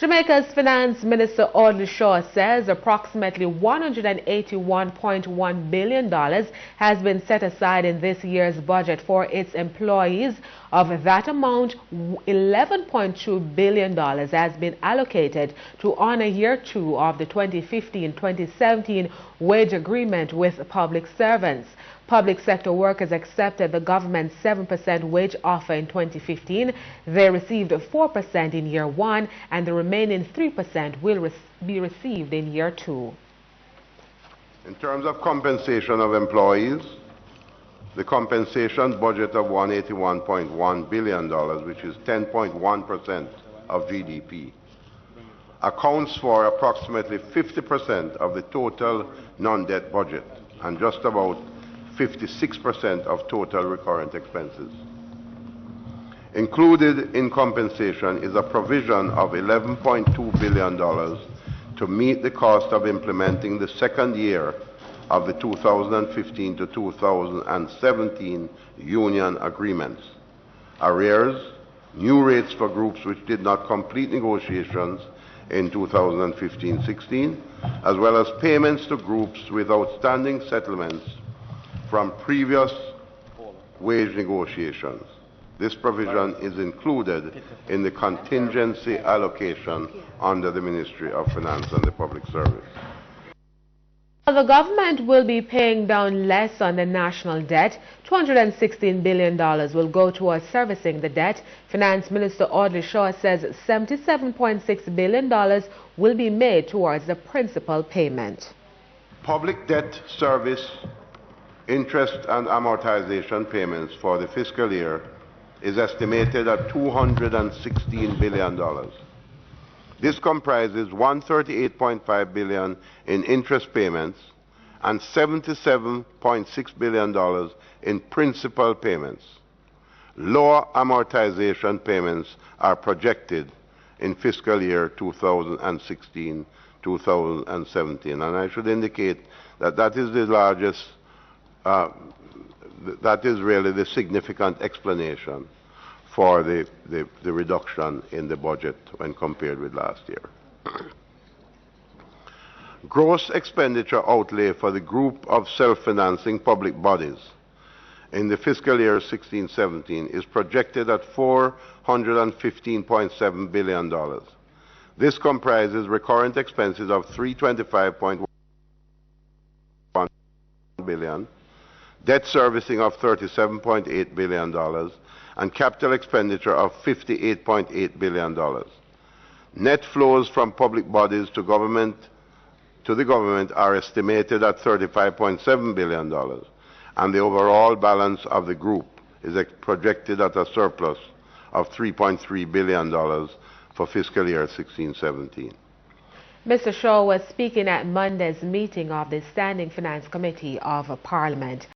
Jamaica's Finance Minister Audley Shaw says approximately $181.1 billion has been set aside in this year's budget for its employees. Of that amount, $11.2 billion has been allocated to honor year 2 of the 2015-2017 wage agreement with public servants. Public sector workers accepted the government's 7% wage offer in 2015. They received 4% in year 1, and the remaining 3% will be received in year 2. In terms of compensation of employees, the compensation budget of $181.1 billion, which is 10.1% of GDP, accounts for approximately 50% of the total non-debt budget and just about 56% of total recurrent expenses. Included in compensation is a provision of $11.2 billion to meet the cost of implementing the second year of the 2015 to 2017 union agreements, arrears, new rates for groups which did not complete negotiations in 2015-16, as well as payments to groups with outstanding settlements from previous wage negotiations. This provision is included in the contingency allocation under the Ministry of Finance and the Public Service. The government will be paying down less on the national debt. $216 billion will go towards servicing the debt. Finance Minister Audley Shaw says $77.6 billion will be made towards the principal payment. Public debt service, interest and amortization payments for the fiscal year is estimated at $216 billion. This comprises $138.5 billion in interest payments and $77.6 billion in principal payments. Lower amortization payments are projected in fiscal year 2016-2017, and I should indicate that that is the largest, that is really the significant explanation for the reduction in the budget when compared with last year. Gross expenditure outlay for the group of self-financing public bodies in the fiscal year 16-17 is projected at $415.7 billion. This comprises recurrent expenses of $325.1 billion, debt servicing of $37.8 billion, and capital expenditure of $58.8 billion. Net flows from public bodies to the government are estimated at $35.7 billion, and the overall balance of the group is projected at a surplus of $3.3 billion for fiscal year 16-17. Mr. Shaw was speaking at Monday's meeting of the Standing Finance Committee of Parliament.